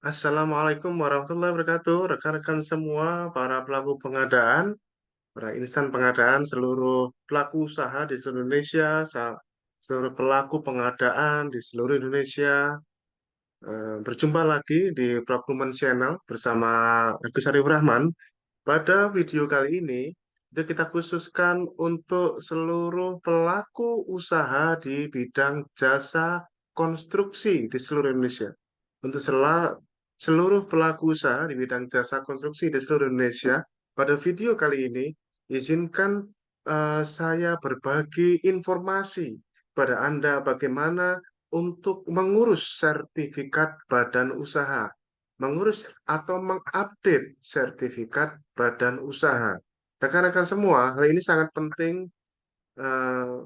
Assalamualaikum warahmatullahi wabarakatuh, rekan-rekan semua, para pelaku pengadaan, para insan pengadaan, seluruh pelaku usaha di seluruh Indonesia, seluruh pelaku pengadaan di seluruh Indonesia. Berjumpa lagi di Procurement Channel bersama Agus Arif Rahman. Pada video kali ini, itu kita khususkan untuk seluruh pelaku usaha di bidang jasa konstruksi di seluruh Indonesia. Untuk seluruh pelaku usaha di bidang jasa konstruksi di seluruh Indonesia, pada video kali ini, izinkan saya berbagi informasi pada Anda bagaimana untuk mengurus sertifikat badan usaha, mengurus atau mengupdate sertifikat badan usaha. Rekan-rekan semua, hal ini sangat penting eh,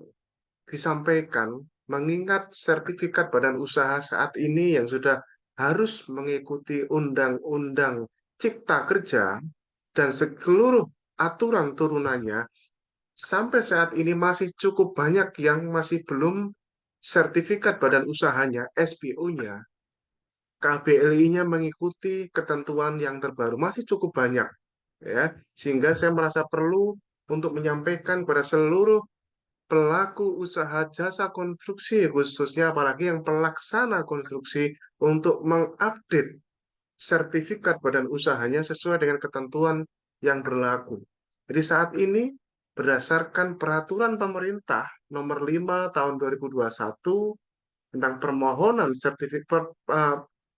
disampaikan, mengingat sertifikat badan usaha saat ini yang sudah harus mengikuti Undang-Undang Cipta Kerja dan seluruh aturan turunannya, sampai saat ini masih cukup banyak yang masih belum sertifikat badan usahanya, SBU-nya, KBLI-nya mengikuti ketentuan yang terbaru masih cukup banyak, ya, sehingga saya merasa perlu untuk menyampaikan kepada seluruh pelaku usaha jasa konstruksi, khususnya apalagi yang pelaksana konstruksi, untuk mengupdate sertifikat badan usahanya sesuai dengan ketentuan yang berlaku. Jadi saat ini berdasarkan peraturan pemerintah nomor 5 tahun 2021 tentang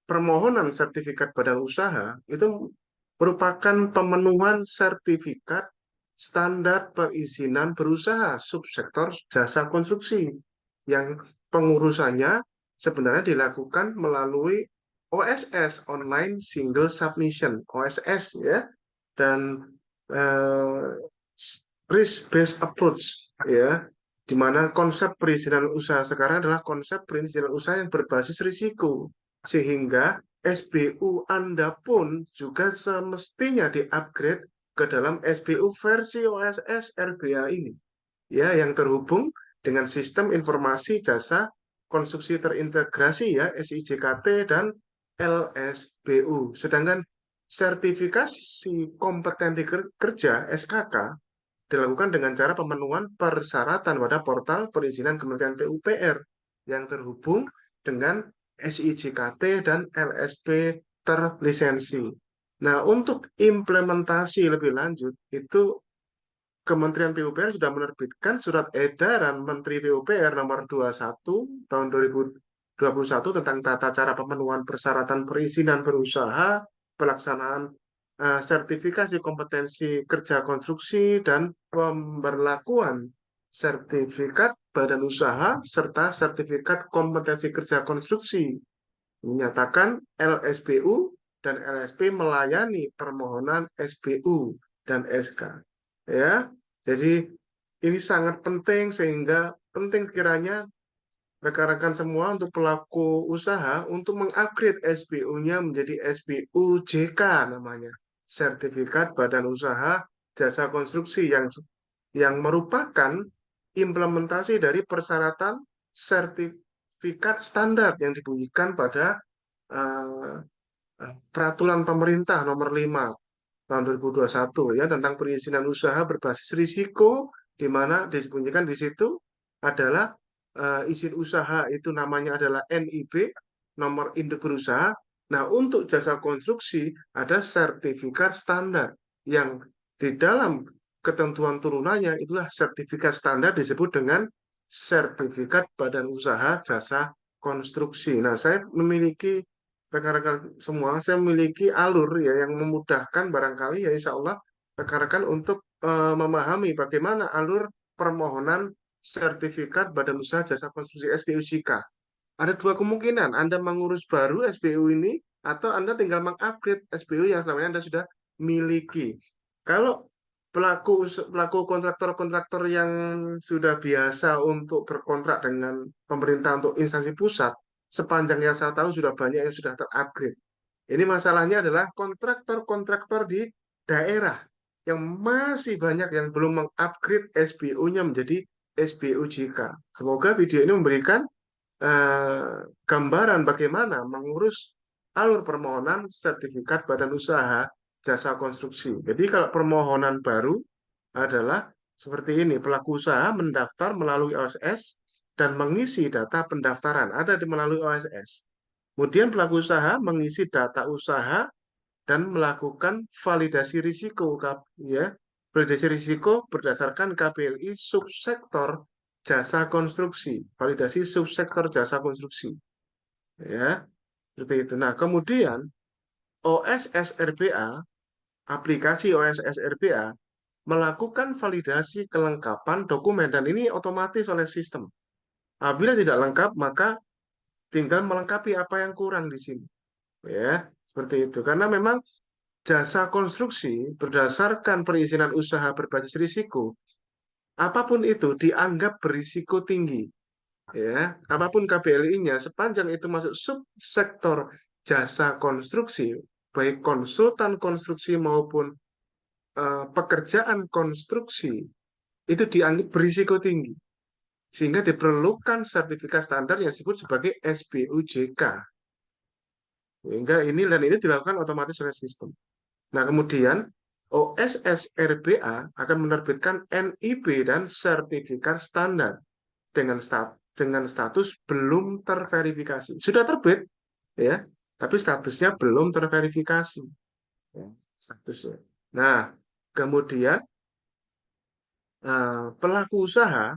permohonan sertifikat badan usaha, itu merupakan pemenuhan sertifikat standar perizinan berusaha subsektor jasa konstruksi yang pengurusannya sebenarnya dilakukan melalui OSS, Online Single Submission, OSS, ya, dan eh, risk based approach, ya, di mana konsep perizinan usaha sekarang adalah konsep perizinan usaha yang berbasis risiko, sehingga SBU Anda pun juga semestinya di-upgrade ke dalam SBU versi OSS RBA ini, ya, yang terhubung dengan sistem informasi jasa konstruksi terintegrasi, ya, SIJKT dan LSBU. Sedangkan sertifikasi kompetensi kerja SKK dilakukan dengan cara pemenuhan persyaratan pada portal perizinan Kementerian PUPR yang terhubung dengan SIJKT dan LSP terlisensi. Nah, untuk implementasi lebih lanjut, itu Kementerian PUPR sudah menerbitkan surat edaran Menteri PUPR nomor 21 tahun 2021 tentang tata cara pemenuhan persyaratan perizinan berusaha, pelaksanaan sertifikasi kompetensi kerja konstruksi, dan pemberlakuan sertifikat badan usaha serta sertifikat kompetensi kerja konstruksi. Menyatakan LSBU dan LSP melayani permohonan SBU dan SK. Ya, jadi ini sangat penting, sehingga penting kiranya rekan-rekan semua untuk pelaku usaha untuk mengupgrade SBU-nya menjadi SBU JK namanya, Sertifikat Badan Usaha Jasa Konstruksi, yang merupakan implementasi dari persyaratan sertifikat standar yang dibunyikan pada eh, peraturan pemerintah nomor 5 tahun 2021, ya, tentang perizinan usaha berbasis risiko, di mana disembunyikan di situ adalah izin usaha itu namanya adalah NIB, nomor induk berusaha. Nah, untuk jasa konstruksi ada sertifikat standar yang di dalam ketentuan turunannya itulah sertifikat standar disebut dengan sertifikat badan usaha jasa konstruksi. Nah, saya memiliki, rekan-rekan semua, saya memiliki alur, ya, yang memudahkan barangkali, ya, insya Allah rekan-rekan untuk memahami bagaimana alur permohonan sertifikat badan usaha jasa konstruksi SBUJK. Ada dua kemungkinan, Anda mengurus baru SBU ini atau Anda tinggal mengupgrade SBU yang selama ini Anda sudah miliki. Kalau pelaku kontraktor-kontraktor yang sudah biasa untuk berkontrak dengan pemerintah untuk instansi pusat, sepanjang yang saya tahu sudah banyak yang sudah terupgrade. Ini masalahnya adalah kontraktor-kontraktor di daerah yang masih banyak yang belum mengupgrade SBU-nya menjadi SBUJK. Semoga video ini memberikan gambaran bagaimana mengurus alur permohonan sertifikat badan usaha jasa konstruksi. Jadi kalau permohonan baru adalah seperti ini, pelaku usaha mendaftar melalui OSS dan mengisi data pendaftaran, ada di melalui OSS. Kemudian pelaku usaha mengisi data usaha dan melakukan validasi risiko, ya. Validasi risiko berdasarkan KPLI subsektor jasa konstruksi, validasi subsektor jasa konstruksi, ya. Seperti itu. Nah, kemudian OSS RBA, aplikasi OSS RBA melakukan validasi kelengkapan dokumen dan ini otomatis oleh sistem. Apabila tidak lengkap, maka tinggal melengkapi apa yang kurang di sini. Ya, seperti itu. Karena memang jasa konstruksi berdasarkan perizinan usaha berbasis risiko, apapun itu dianggap berisiko tinggi. Ya, apapun KBLI-nya, sepanjang itu masuk subsektor jasa konstruksi, baik konsultan konstruksi maupun pekerjaan konstruksi, itu dianggap berisiko tinggi. Sehingga diperlukan sertifikat standar yang disebut sebagai SBUJK. Sehingga ini dan ini dilakukan otomatis oleh sistem. Nah, kemudian OSS RBA akan menerbitkan NIB dan sertifikat standar dengan status belum terverifikasi. Sudah terbit, ya, tapi statusnya belum terverifikasi. Ya, statusnya. Nah, kemudian pelaku usaha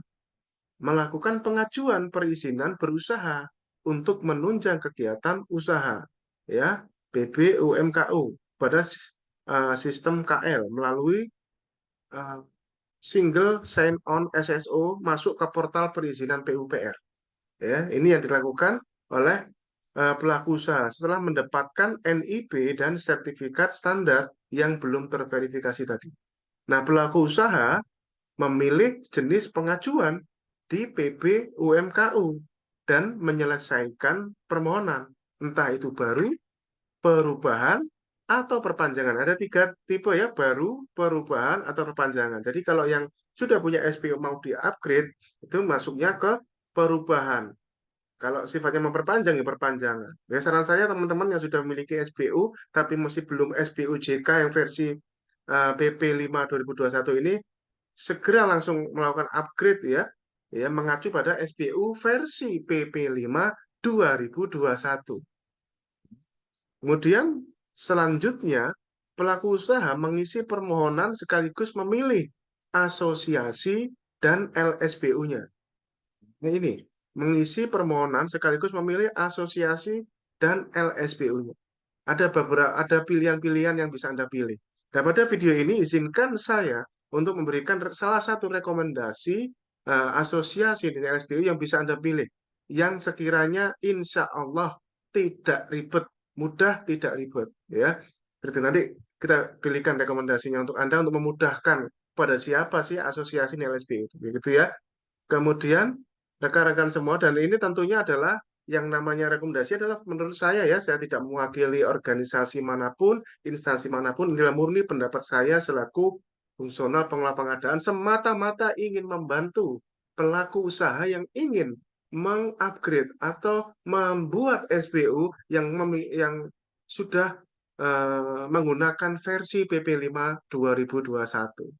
melakukan pengajuan perizinan berusaha untuk menunjang kegiatan usaha, ya, BBUMKU pada sistem KL melalui single sign on SSO masuk ke portal perizinan PUPR. Ya, ini yang dilakukan oleh pelaku usaha setelah mendapatkan NIB dan sertifikat standar yang belum terverifikasi tadi. Nah, pelaku usaha memilih jenis pengajuan di PBUMKU dan menyelesaikan permohonan, entah itu baru, perubahan, atau perpanjangan. Ada 3 tipe ya, baru, perubahan, atau perpanjangan. Jadi kalau yang sudah punya SPU mau di-upgrade, itu masuknya ke perubahan. Kalau sifatnya memperpanjang, ya perpanjangan. Ya, saran saya teman-teman yang sudah memiliki SPU, tapi masih belum SPU JK yang versi PP 5 2021 ini, segera langsung melakukan upgrade ya, mengacu pada SPU versi PP 5 2021. Kemudian selanjutnya pelaku usaha mengisi permohonan sekaligus memilih asosiasi dan LSBU-nya. Nah, ini mengisi permohonan sekaligus memilih asosiasi dan LSBU-nya. Ada pilihan-pilihan yang bisa Anda pilih. Nah, pada video ini izinkan saya untuk memberikan salah satu rekomendasi asosiasi dan LSBU yang bisa Anda pilih, yang sekiranya insya Allah tidak ribet, mudah, tidak ribet, ya. Berarti nanti kita pilihkan rekomendasinya untuk Anda untuk memudahkan pada siapa sih asosiasi dan LSBU, begitu ya. Kemudian rekan-rekan semua, dan ini tentunya adalah yang namanya rekomendasi adalah menurut saya tidak mewakili organisasi manapun, instansi manapun, inilah murni pendapat saya selaku fungsional pengelola pengadaan, semata-mata ingin membantu pelaku usaha yang ingin mengupgrade atau membuat SBU yang sudah menggunakan versi PP 5 2021.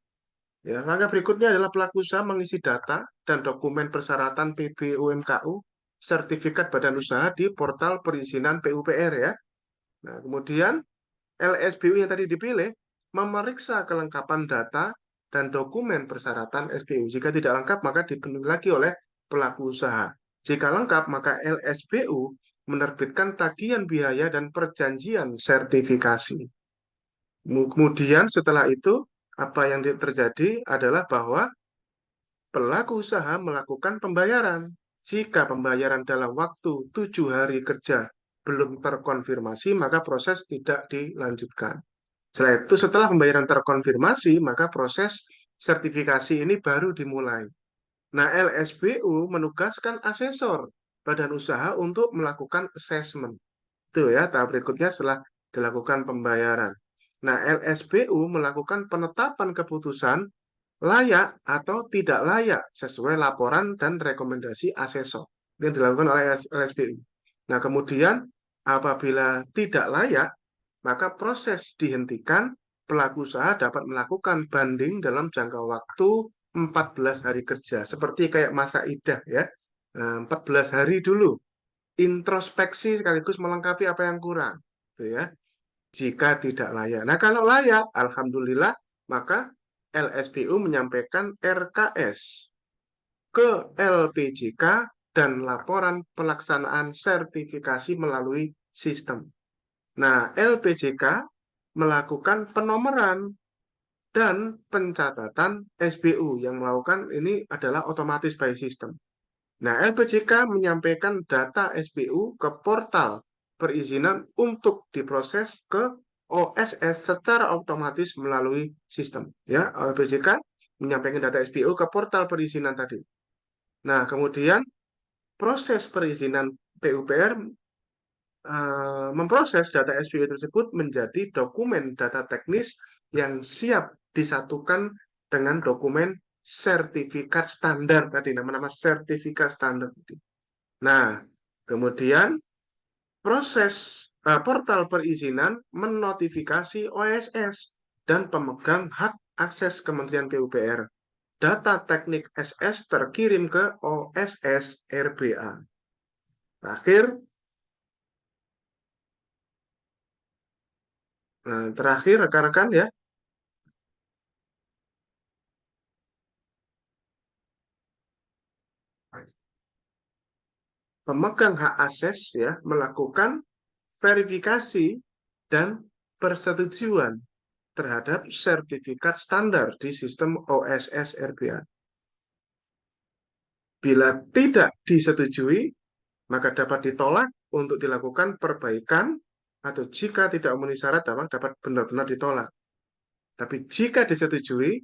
Ya, langkah berikutnya adalah pelaku usaha mengisi data dan dokumen persyaratan PBUMKU, sertifikat badan usaha di portal perizinan PUPR ya. Nah, kemudian LSBU yang tadi dipilih memeriksa kelengkapan data dan dokumen persyaratan SBU. Jika tidak lengkap, maka dipenuhi lagi oleh pelaku usaha. Jika lengkap, maka LSBU menerbitkan tagihan biaya dan perjanjian sertifikasi. Kemudian setelah itu, apa yang terjadi adalah bahwa pelaku usaha melakukan pembayaran. Jika pembayaran dalam waktu 7 hari kerja belum terkonfirmasi, maka proses tidak dilanjutkan. Setelah pembayaran terkonfirmasi, maka proses sertifikasi ini baru dimulai. Nah, LSBU menugaskan asesor badan usaha untuk melakukan assessment. Itu ya, tahap berikutnya setelah dilakukan pembayaran. Nah, LSBU melakukan penetapan keputusan layak atau tidak layak sesuai laporan dan rekomendasi asesor yang dilakukan oleh LSBU. Nah, kemudian Apabila tidak layak, maka proses dihentikan, pelaku usaha dapat melakukan banding dalam jangka waktu 14 hari kerja. Seperti kayak masa idah ya. 14 hari dulu. Introspeksi sekaligus melengkapi apa yang kurang. Gitu ya. Jika tidak layak. Nah, kalau layak, alhamdulillah, maka LSPU menyampaikan RKS ke LPJK dan laporan pelaksanaan sertifikasi melalui sistem. Nah, LPJK melakukan penomoran dan pencatatan SBU yang melakukan ini adalah otomatis by system. Nah, LPJK menyampaikan data SBU ke portal perizinan untuk diproses ke OSS secara otomatis melalui sistem. Ya, LPJK menyampaikan data SBU ke portal perizinan tadi. Nah, kemudian proses perizinan PUPR memproses data SBU tersebut menjadi dokumen data teknis yang siap disatukan dengan dokumen sertifikat standar tadi, nama-nama sertifikat standar. Nah, kemudian proses portal perizinan menotifikasi OSS dan pemegang hak akses Kementerian PUPR. Data teknik SS terkirim ke OSS RBA. Terakhir rekan-rekan ya, pemegang hak akses ya melakukan verifikasi dan persetujuan terhadap sertifikat standar di sistem OSS RBA. Bila tidak disetujui, maka dapat ditolak untuk dilakukan perbaikan atau jika tidak memenuhi syarat dapat benar-benar ditolak. Tapi jika disetujui,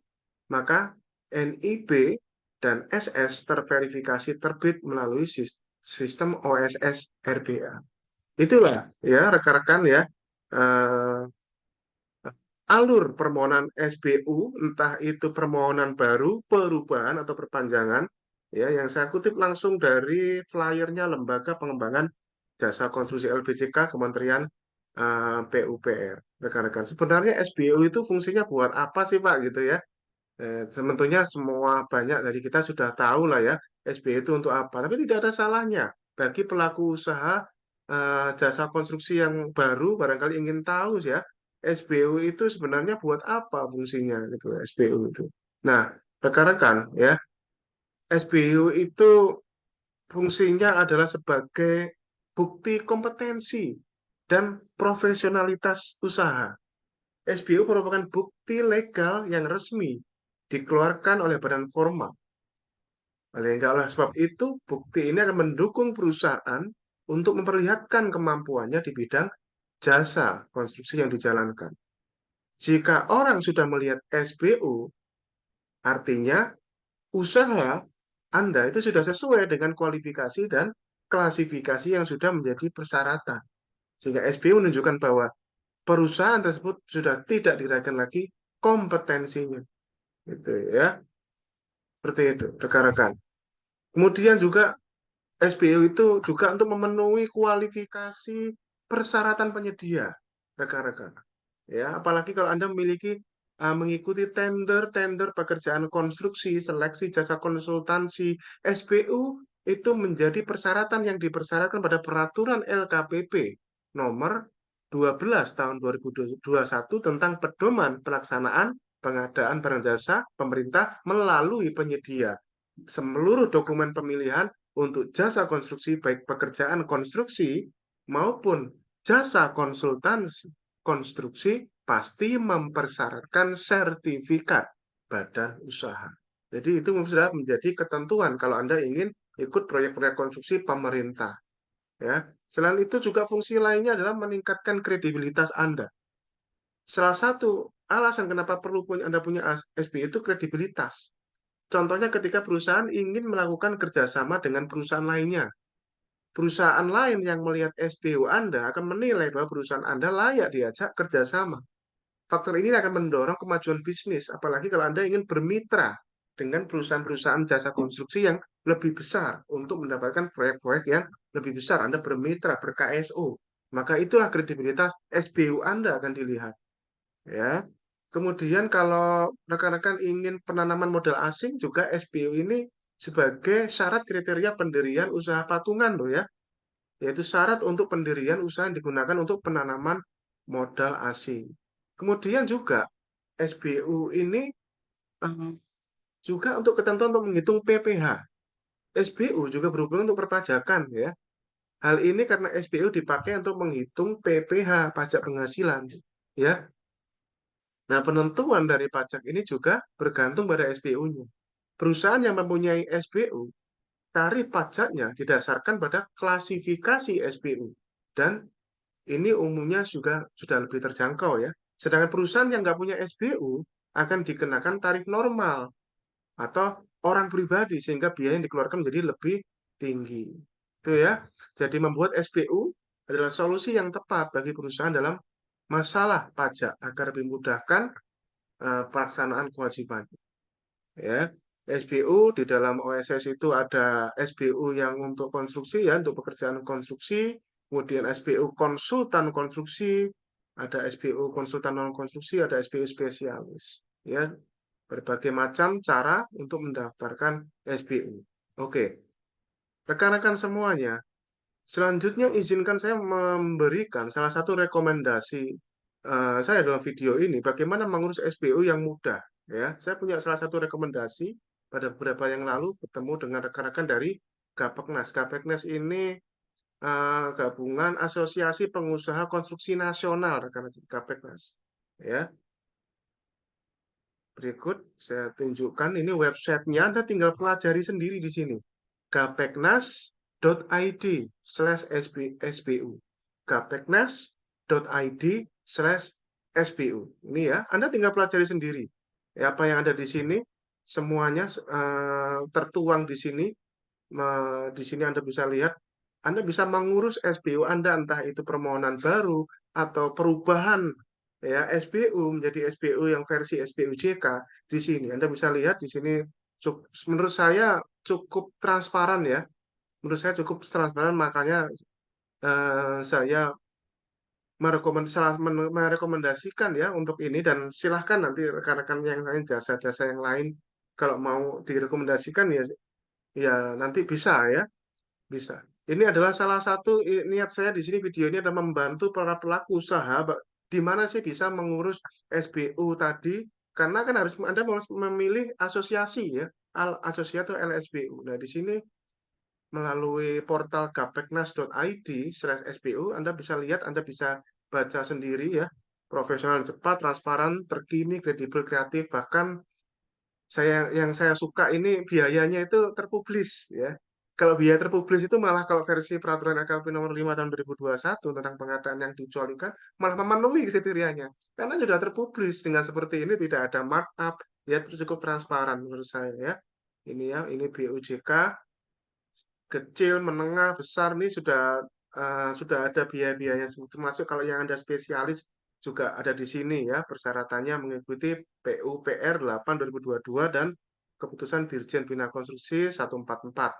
maka NIB dan SS terverifikasi terbit melalui sistem OSS RBA. Itulah ya rekan-rekan ya eh, alur permohonan SBU, entah itu permohonan baru, perubahan atau perpanjangan, ya yang saya kutip langsung dari flyernya Lembaga Pengembangan Jasa Konstruksi LPJK Kementerian PUPR. Rekan-rekan, sebenarnya SBU itu fungsinya buat apa sih Pak gitu ya? Sebetulnya semua banyak dari kita sudah tahu lah ya SBU itu untuk apa, tapi tidak ada salahnya bagi pelaku usaha jasa konstruksi yang baru barangkali ingin tahu ya SBU itu sebenarnya buat apa fungsinya gitu SBU itu. Nah, rekan-rekan ya SBU itu fungsinya adalah sebagai bukti kompetensi dan profesionalitas usaha. SBU merupakan bukti legal yang resmi dikeluarkan oleh badan formal. Oleh sebab itu, bukti ini akan mendukung perusahaan untuk memperlihatkan kemampuannya di bidang jasa konstruksi yang dijalankan. Jika orang sudah melihat SBU, artinya usaha Anda itu sudah sesuai dengan kualifikasi dan klasifikasi yang sudah menjadi persyaratan. Sehingga SBU menunjukkan bahwa perusahaan tersebut sudah tidak diragukan lagi kompetensinya. Gitu ya. Seperti itu, rekan-rekan. Kemudian juga SBU itu juga untuk memenuhi kualifikasi persyaratan penyedia, rekan-rekan. Ya, apalagi kalau Anda memiliki mengikuti tender pekerjaan konstruksi, seleksi jasa konsultansi, SBU itu menjadi persyaratan yang dipersyaratkan pada peraturan LKPP nomor 12 tahun 2021 tentang pedoman pelaksanaan pengadaan barang jasa pemerintah melalui penyedia. Seluruh dokumen pemilihan untuk jasa konstruksi baik pekerjaan konstruksi maupun jasa konsultansi konstruksi pasti mempersyaratkan sertifikat badan usaha. Jadi itu sudah menjadi ketentuan kalau Anda ingin ikut proyek-proyek konstruksi pemerintah. Ya. Selain itu juga fungsi lainnya adalah meningkatkan kredibilitas Anda. Salah satu alasan kenapa perlu Anda punya SBI itu kredibilitas. Contohnya ketika perusahaan ingin melakukan kerjasama dengan perusahaan lainnya. Perusahaan lain yang melihat SBU Anda akan menilai bahwa perusahaan Anda layak diajak kerjasama. Faktor ini akan mendorong kemajuan bisnis, apalagi kalau Anda ingin bermitra dengan perusahaan-perusahaan jasa konstruksi yang lebih besar untuk mendapatkan proyek-proyek yang lebih besar. Anda bermitra, ber-KSO. Maka itulah kredibilitas SBU Anda akan dilihat. Ya. Kemudian kalau rekan-rekan ingin penanaman modal asing juga SBU ini sebagai syarat kriteria pendirian usaha patungan loh ya, yaitu syarat untuk pendirian usaha yang digunakan untuk penanaman modal asing. Kemudian juga SBU ini eh, juga untuk ketentuan untuk menghitung PPh. SBU juga berhubungan untuk perpajakan ya. Hal ini karena SBU dipakai untuk menghitung PPh, pajak penghasilan ya. Nah, penentuan dari pajak ini juga bergantung pada SBU-nya. Perusahaan yang mempunyai SBU, tarif pajaknya didasarkan pada klasifikasi SBU. Dan ini umumnya juga sudah lebih terjangkau ya. Sedangkan perusahaan yang nggak punya SBU akan dikenakan tarif normal atau orang pribadi sehingga biaya yang dikeluarkan menjadi lebih tinggi. Itu ya. Jadi membuat SBU adalah solusi yang tepat bagi perusahaan dalam masalah pajak agar lebih memudahkan pelaksanaan kewajiban. Ya, SBU di dalam OSS itu ada SBU yang untuk konstruksi ya, untuk pekerjaan konstruksi, kemudian SBU konsultan konstruksi, ada SBU konsultan non konstruksi, ada SBU spesialis. Ya, berbagai macam cara untuk mendaftarkan SBU. Oke, rekan-rekan semuanya, selanjutnya izinkan saya memberikan salah satu rekomendasi saya dalam video ini bagaimana mengurus SBU yang mudah. Ya, saya punya salah satu rekomendasi pada beberapa yang lalu bertemu dengan rekan-rekan dari Gapeknas. Gapeknas ini gabungan Asosiasi Pengusaha Konstruksi Nasional, rekan-rekan Gapeknas. Ya, berikut saya tunjukkan ini websitenya. Anda tinggal pelajari sendiri di sini. gapeknas.id/sbu. gapeknas.id/sbu. Ini ya, Anda tinggal pelajari sendiri. Ya, apa yang ada di sini, semuanya tertuang di sini. Di sini Anda bisa lihat, Anda bisa mengurus SBU Anda, entah itu permohonan baru atau perubahan ya SBU menjadi SBU yang versi SBU JK. Di sini Anda bisa lihat di sini menurut saya cukup transparan ya. Menurut saya cukup transparan, makanya saya merekomendasikan ya untuk ini, dan silahkan nanti rekan-rekan yang lain, jasa-jasa yang lain kalau mau direkomendasikan ya, ya nanti bisa ya, bisa. Ini adalah salah satu niat saya di sini, video ini adalah membantu para pelaku usaha di mana sih bisa mengurus SBU tadi, karena kan harus Anda harus memilih asosiasi ya, asosiasi atau LSBU. Nah, di sini melalui portal gapeknas.id/sbu Anda bisa lihat, Anda bisa baca sendiri ya, profesional, cepat, transparan, terkini, kredibel, kreatif. Bahkan yang saya suka ini biayanya itu terpublis ya. Kalau biaya terpublis itu malah kalau versi peraturan AKP nomor 5 tahun 2021 tentang pengadaan yang dicualikan malah memenuhi kriterianya. Karena sudah terpublis dengan seperti ini, tidak ada markup ya, itu cukup transparan menurut saya ya. Ini ya, ini BUJK kecil, menengah, besar nih sudah ada biaya-biayanya, termasuk kalau yang Anda spesialis juga ada di sini ya, persyaratannya mengikuti PUPR 8 2022 dan keputusan Dirjen Bina Konstruksi 144.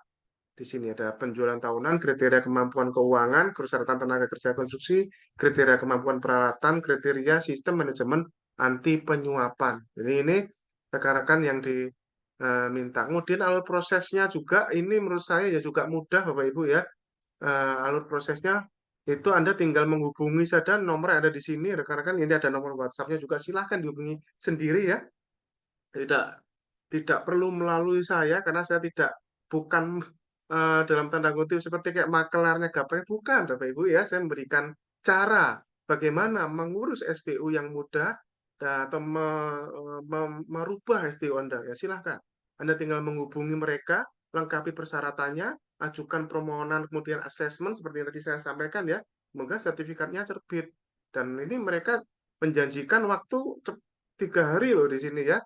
Di sini ada penjualan tahunan, kriteria kemampuan keuangan, persyaratan tenaga kerja konstruksi, kriteria kemampuan peralatan, kriteria sistem manajemen anti penyuapan. Jadi ini rekan-rekan yang diminta. Kemudian alur prosesnya juga ini menurut saya ya juga mudah Bapak Ibu ya. Alur prosesnya itu Anda tinggal menghubungi saja nomor yang ada di sini, rekan-rekan. Ini ada nomor WhatsApp-nya juga, silahkan dihubungi sendiri ya. Tidak tidak perlu melalui saya karena saya tidak, bukan dalam tanda kutip seperti kayak makelarnya Gapai, bukan Bapak Ibu ya. Saya memberikan cara bagaimana mengurus SBU yang mudah atau merubah SBU Anda ya, silahkan. Anda tinggal menghubungi mereka, lengkapi persyaratannya, ajukan permohonan, kemudian asesmen seperti yang tadi saya sampaikan ya. Semoga sertifikatnya terbit. Dan ini mereka menjanjikan waktu 3 hari loh di sini ya.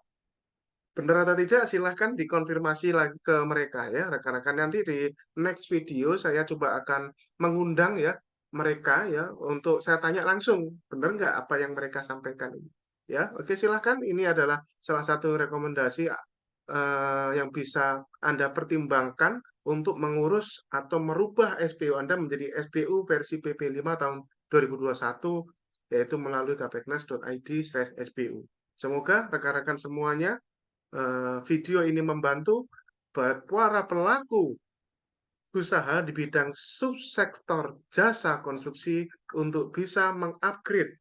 Benar atau tidak, silahkan dikonfirmasi lagi ke mereka ya, rekan-rekan. Nanti di next video saya coba akan mengundang ya mereka ya, untuk saya tanya langsung, benar nggak apa yang mereka sampaikan ini. Ya, oke, silahkan. Ini adalah salah satu rekomendasi yang bisa Anda pertimbangkan untuk mengurus atau merubah SPU Anda menjadi SPU versi PP 5 tahun 2021, yaitu melalui kpeknas.id/SPU. Semoga rekan-rekan semuanya video ini membantu para pelaku usaha di bidang subsektor jasa konstruksi untuk bisa mengupgrade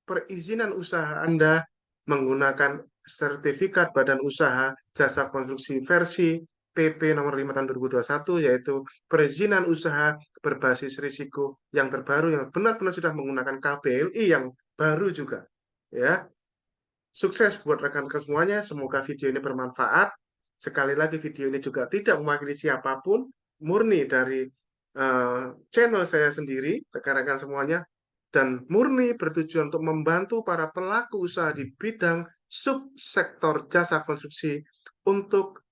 perizinan usaha Anda menggunakan sertifikat Badan Usaha Jasa Konstruksi versi PP nomor 5 tahun 2021, yaitu perizinan usaha berbasis risiko yang terbaru yang benar-benar sudah menggunakan KBLI yang baru juga. Ya, sukses buat rekan-rekan semuanya. Semoga video ini bermanfaat. Sekali lagi, video ini juga tidak mewakili siapapun, murni dari channel saya sendiri, rekan-rekan semuanya, dan murni bertujuan untuk membantu para pelaku usaha di bidang subsektor jasa konstruksi untuk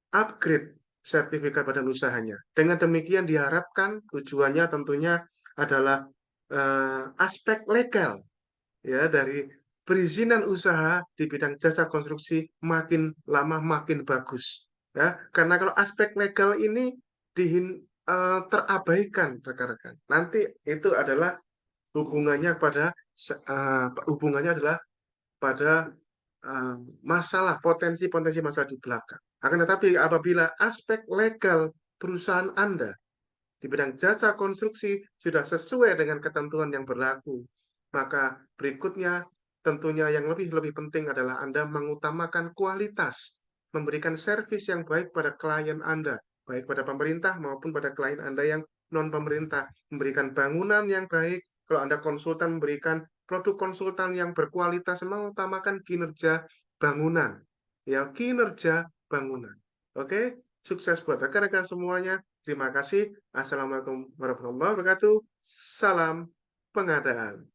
upgrade sertifikat badan usahanya. Dengan demikian diharapkan tujuannya tentunya adalah aspek legal ya dari perizinan usaha di bidang jasa konstruksi makin lama makin bagus ya, karena kalau aspek legal ini terabaikan rekan-rekan, nanti itu adalah hubungannya adalah pada masalah potensi-potensi masalah di belakang. Akan tetapi apabila aspek legal perusahaan Anda di bidang jasa konstruksi sudah sesuai dengan ketentuan yang berlaku, maka berikutnya tentunya yang lebih penting adalah Anda mengutamakan kualitas, memberikan servis yang baik pada klien Anda, baik pada pemerintah maupun pada klien Anda yang non-pemerintah, memberikan bangunan yang baik. Kalau Anda konsultan, memberikan produk konsultan yang berkualitas, mengutamakan kinerja bangunan. Ya, kinerja bangunan. Oke, sukses buat rekan-rekan semuanya. Terima kasih. Assalamualaikum warahmatullahi wabarakatuh. Salam pengadaan.